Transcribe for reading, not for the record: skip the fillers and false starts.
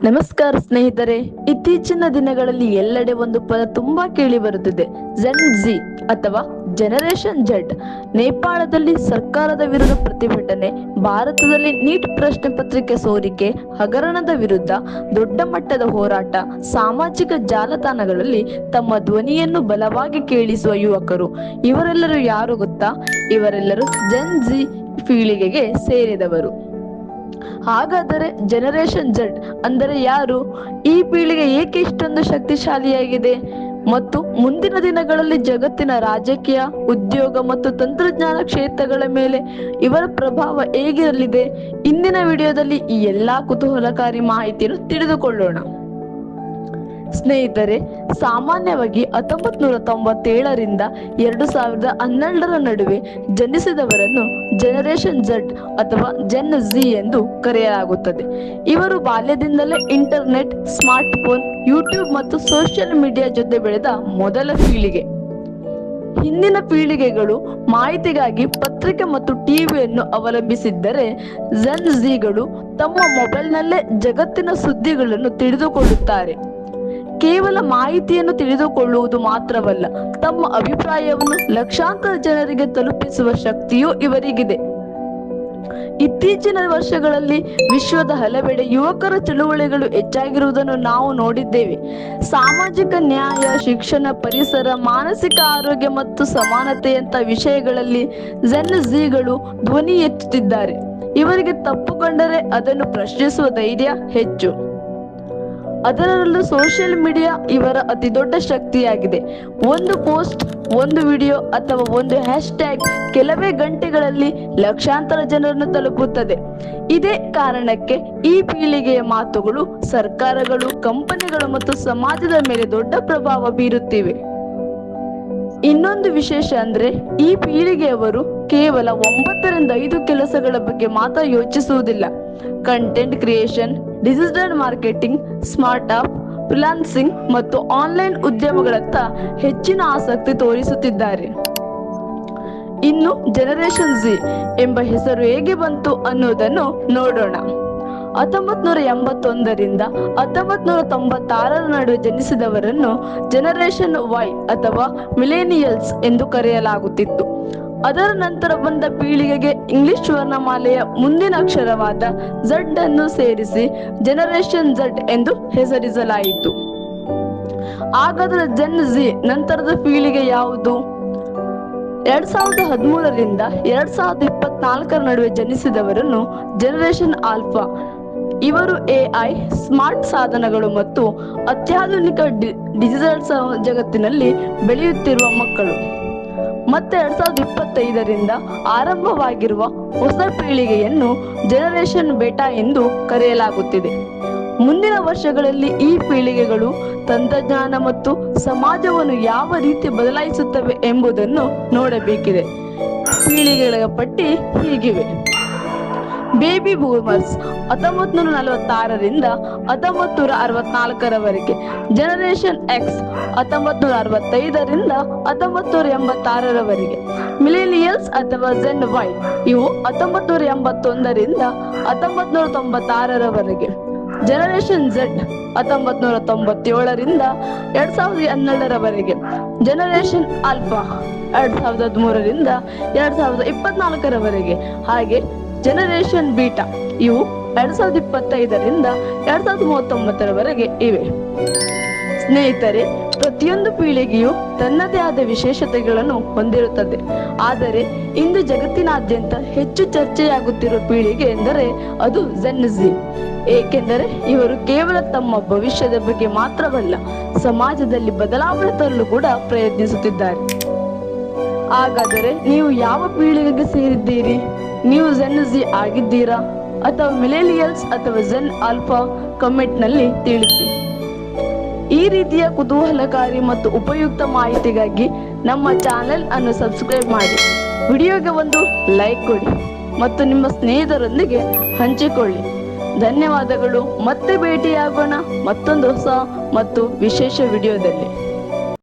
ನಮಸ್ಕಾರ ಸ್ನೇಹಿತರೆ, ಇತ್ತೀಚಿನ ದಿನಗಳಲ್ಲಿ ಎಲ್ಲೆಡೆ ಒಂದು ಪದ ತುಂಬಾ ಕೇಳಿ ಬರುತ್ತಿದೆ, ಜೆನ್ ಜಿ ಅಥವಾ ಜನರೇಷನ್ ಜೆಡ್. ನೇಪಾಳದಲ್ಲಿ ಸರ್ಕಾರದ ವಿರುದ್ಧ ಪ್ರತಿಭಟನೆ, ಭಾರತದಲ್ಲಿ ನೀಟ್ ಪ್ರಶ್ನೆ ಪತ್ರಿಕೆ ಸೋರಿಕೆ ಹಗರಣದ ವಿರುದ್ಧ ದೊಡ್ಡ ಮಟ್ಟದ ಹೋರಾಟ, ಸಾಮಾಜಿಕ ಜಾಲತಾಣಗಳಲ್ಲಿ ತಮ್ಮ ಧ್ವನಿಯನ್ನು ಬಲವಾಗಿ ಕೇಳಿಸುವ ಯುವಕರು. ಇವರೆಲ್ಲರೂ ಯಾರು ಗೊತ್ತಾ? ಇವರೆಲ್ಲರೂ ಜೆನ್ ಜಿ ಪೀಳಿಗೆಗೆ ಸೇರಿದವರು. ಹಾಗಾದರೆ ಜನರೇಷನ್ ಜೆಡ್ ಅಂದರೆ ಯಾರು? ಈ ಪೀಳಿಗೆ ಏಕೆ ಇಷ್ಟೊಂದು ಶಕ್ತಿಶಾಲಿಯಾಗಿದೆ ಮತ್ತು ಮುಂದಿನ ದಿನಗಳಲ್ಲಿ ಜಗತ್ತಿನ ರಾಜಕೀಯ, ಉದ್ಯೋಗ ಮತ್ತು ತಂತ್ರಜ್ಞಾನ ಕ್ಷೇತ್ರಗಳ ಮೇಲೆ ಇವರ ಪ್ರಭಾವ ಹೇಗಿರಲಿದೆ? ಇಂದಿನ ವಿಡಿಯೋದಲ್ಲಿ ಈ ಎಲ್ಲಾ ಕುತೂಹಲಕಾರಿ ಮಾಹಿತಿಯನ್ನು ತಿಳಿದುಕೊಳ್ಳೋಣ. ಸ್ನೇಹಿತರೆ, ಸಾಮಾನ್ಯವಾಗಿ 1997ರಿಂದ 2012ರ ನಡುವೆ ಜನಿಸಿದವರನ್ನು ಜನರೇಷನ್ ಜೆಡ್ ಅಥವಾ ಜೆನ್ ಜಿ ಎಂದು ಕರೆಯಲಾಗುತ್ತದೆ. ಇವರು ಬಾಲ್ಯದಿಂದಲೇ ಇಂಟರ್ನೆಟ್, ಸ್ಮಾರ್ಟ್ಫೋನ್, ಯೂಟ್ಯೂಬ್ ಮತ್ತು ಸೋಷಿಯಲ್ ಮೀಡಿಯಾ ಜೊತೆ ಬೆಳೆದ ಮೊದಲ ಪೀಳಿಗೆ. ಹಿಂದಿನ ಪೀಳಿಗೆಗಳು ಮಾಹಿತಿಗಾಗಿ ಪತ್ರಿಕೆ ಮತ್ತು ಟಿವಿಯನ್ನು ಅವಲಂಬಿಸಿದ್ದರೆ, ಜೆನ್ ಜಿಗಳು ತಮ್ಮ ಮೊಬೈಲ್ನಲ್ಲೇ ಜಗತ್ತಿನ ಸುದ್ದಿಗಳನ್ನು ತಿಳಿದುಕೊಳ್ಳುತ್ತಾರೆ. ಕೇವಲ ಮಾಹಿತಿಯನ್ನು ತಿಳಿದುಕೊಳ್ಳುವುದು ಮಾತ್ರವಲ್ಲ, ತಮ್ಮ ಅಭಿಪ್ರಾಯವನ್ನು ಲಕ್ಷಾಂತರ ಜನರಿಗೆ ತಲುಪಿಸುವ ಶಕ್ತಿಯೂ ಇವರಿಗಿದೆ. ಇತ್ತೀಚಿನ ವರ್ಷಗಳಲ್ಲಿ ವಿಶ್ವದ ಹಲವೆಡೆ ಯುವಕರ ಚಳುವಳಿಗಳು ಹೆಚ್ಚಾಗಿರುವುದನ್ನು ನಾವು ನೋಡಿದ್ದೇವೆ. ಸಾಮಾಜಿಕ ನ್ಯಾಯ, ಶಿಕ್ಷಣ, ಪರಿಸರ, ಮಾನಸಿಕ ಆರೋಗ್ಯ ಮತ್ತು ಸಮಾನತೆಯಂಥ ವಿಷಯಗಳಲ್ಲಿ ಜೆನ್ ಜಿಗಳು ಧ್ವನಿ ಎತ್ತುತ್ತಿದ್ದಾರೆ. ಇವರಿಗೆ ತಪ್ಪು ಕಂಡರೆ ಅದನ್ನು ಪ್ರಶ್ನಿಸುವ ಧೈರ್ಯ ಹೆಚ್ಚು. ಅದರಲ್ಲೂ ಸೋಷಿಯಲ್ ಮೀಡಿಯಾ ಇವರ ಅತಿ ದೊಡ್ಡ ಶಕ್ತಿಯಾಗಿದೆ. ಒಂದು ಪೋಸ್ಟ್, ಒಂದು ವಿಡಿಯೋ ಅಥವಾ ಒಂದು ಹ್ಯಾಶ್ಟ್ಯಾಗ್ ಕೆಲವೇ ಗಂಟೆಗಳಲ್ಲಿ ಲಕ್ಷಾಂತರ ಜನರನ್ನು ತಲುಪುತ್ತದೆ. ಇದೇ ಕಾರಣಕ್ಕೆ ಈ ಪೀಳಿಗೆಯ ಮಾತುಗಳು ಸರ್ಕಾರಗಳು, ಕಂಪನಿಗಳು ಮತ್ತು ಸಮಾಜದ ಮೇಲೆ ದೊಡ್ಡ ಪ್ರಭಾವ ಬೀರುತ್ತಿವೆ. ಇನ್ನೊಂದು ವಿಶೇಷ ಅಂದ್ರೆ, ಈ ಪೀಳಿಗೆಯವರು ಕೇವಲ 9 ರಿಂದ 5 ಕೆಲಸಗಳ ಬಗ್ಗೆ ಮಾತ್ರ ಯೋಚಿಸುವುದಿಲ್ಲ. Content creation, digital marketing, smart app, freelancing ಮತ್ತು ಆನ್ಲೈನ್ ಉದ್ಯಮಗಳತ್ತ ಹೆಚ್ಚಿನ ಆಸಕ್ತಿ ತೋರಿಸುತ್ತಿದ್ದಾರೆ. ಇನ್ನು ಜನರೇಷನ್ ಜಿ ಎಂಬ ಹೆಸರು ಹೇಗೆ ಬಂತು ಅನ್ನೋದನ್ನು ನೋಡೋಣ. 1981ರಿಂದ 1996ರ ನಡುವೆ ಜನಿಸಿದವರನ್ನು ಜನರೇಷನ್ ವೈ ಅಥವಾ ಮಿಲೇನಿಯಲ್ಸ್ ಎಂದು ಕರೆಯಲಾಗುತ್ತಿತ್ತು. ಅದರ ನಂತರ ಬಂದ ಪೀಳಿಗೆಗೆ ಇಂಗ್ಲಿಷ್ ವರ್ಣಮಾಲೆಯ ಮುಂದಿನ ಅಕ್ಷರವಾದ ಝಡ್ ಅನ್ನು ಸೇರಿಸಿ ಜನರೇಷನ್ ಝಡ್ ಎಂದು ಹೆಸರಿಸಲಾಯಿತು. ಹಾಗಾದರೆ ಜೆನ್ ಜಿ ನಂತರದ ಪೀಳಿಗೆ ಯಾವುದು? 2013ರಿಂದ 2024ರ ನಡುವೆ ಜನಿಸಿದವರನ್ನು ಜನರೇಷನ್ ಆಲ್ಫಾ. ಇವರು AI, ಸ್ಮಾರ್ಟ್ ಸಾಧನಗಳು ಮತ್ತು ಅತ್ಯಾಧುನಿಕ ಡಿಜಿಟಲ್ ಜಗತ್ತಿನಲ್ಲಿ ಬೆಳೆಯುತ್ತಿರುವ ಮಕ್ಕಳು. ಮತ್ತೆ 2025ರಿಂದ ಆರಂಭವಾಗಿರುವ ಹೊಸ ಪೀಳಿಗೆಯನ್ನು ಜನರೇಷನ್ ಬೇಟಾ ಎಂದು ಕರೆಯಲಾಗುತ್ತಿದೆ. ಮುಂದಿನ ವರ್ಷಗಳಲ್ಲಿ ಈ ಪೀಳಿಗೆಗಳು ತಂತ್ರಜ್ಞಾನ ಮತ್ತು ಸಮಾಜವನ್ನು ಯಾವ ರೀತಿ ಬದಲಾಯಿಸುತ್ತವೆ ಎಂಬುದನ್ನು ನೋಡಬೇಕಿದೆ. ಪೀಳಿಗೆಗಳ ಪಟ್ಟಿ ಹೀಗಿವೆ. ಬೇಬಿ ಬೂಮರ್ಸ್ 1946ರಿಂದ 1964ರವರೆಗೆ. ಜನರೇಷನ್ ಎಕ್ಸ್ 1965ರಿಂದ 1986ರವರೆಗೆ. ಮಿಲೇನಿಯಲ್ಸ್ ಅಥವಾ ಜೆನ್ ವೈ ಇವು 1981ರಿಂದ 1996ರವರೆಗೆ. ಜನರೇಷನ್ ಝೆಡ್ 1997ರಿಂದ 2012ರವರೆಗೆ. ಜನರೇಷನ್ ಆಲ್ಫಾ 2013ರಿಂದ 2024ರವರೆಗೆ. ಹಾಗೆ ಜನರೇಷನ್ ಬೀಟಾ ಇವು 2025ರಿಂದ 2039ರವರೆಗೆ ಇವೆ. ಸ್ನೇಹಿತರೆ, ಪ್ರತಿಯೊಂದು ಪೀಳಿಗೆಯು ತನ್ನದೇ ಆದ ವಿಶೇಷತೆಗಳನ್ನು ಹೊಂದಿರುತ್ತದೆ. ಆದರೆ ಇಂದು ಜಗತ್ತಿನಾದ್ಯಂತ ಹೆಚ್ಚು ಚರ್ಚೆಯಾಗುತ್ತಿರುವ ಪೀಳಿಗೆ ಎಂದರೆ ಅದು ಜೆನ್ ಜಿ. ಏಕೆಂದರೆ ಇವರು ಕೇವಲ ತಮ್ಮ ಭವಿಷ್ಯದ ಬಗ್ಗೆ ಮಾತ್ರವಲ್ಲ, ಸಮಾಜದಲ್ಲಿ ಬದಲಾವಣೆ ತರಲು ಕೂಡ ಪ್ರಯತ್ನಿಸುತ್ತಿದ್ದಾರೆ. ಹಾಗಾದರೆ ನೀವು ಯಾವ ಪೀಳಿಗೆಗೆ ಸೇರಿದ್ದೀರಿ? ನೀವು ಜೆನ್ ಜಿ ಆಗಿದ್ದೀರಾ ಅಥವಾ ಮಿಲೇನಿಯಲ್ಸ್ ಅಥವಾ ಜೆನ್ ಆಲ್ಫಾ? ಕಮೆಂಟ್ ನಲ್ಲಿ ತಿಳಿಸಿ. ಈ ರೀತಿಯ ಕುತೂಹಲಕಾರಿ ಮತ್ತು ಉಪಯುಕ್ತ ಮಾಹಿತಿಗಾಗಿ ನಮ್ಮ ಚಾನೆಲ್ ಅನ್ನು ಸಬ್ಸ್ಕ್ರೈಬ್ ಮಾಡಿ, ವಿಡಿಯೋಗೆ ಒಂದು ಲೈಕ್ ಕೊಡಿ ಮತ್ತು ನಿಮ್ಮ ಸ್ನೇಹಿತರೊಂದಿಗೆ ಹಂಚಿಕೊಳ್ಳಿ. ಧನ್ಯವಾದಗಳು. ಮತ್ತೆ ಭೇಟಿಯಾಗೋಣ ಮತ್ತೊಂದು ಹೊಸ ಮತ್ತು ವಿಶೇಷ ವಿಡಿಯೋದಲ್ಲಿ.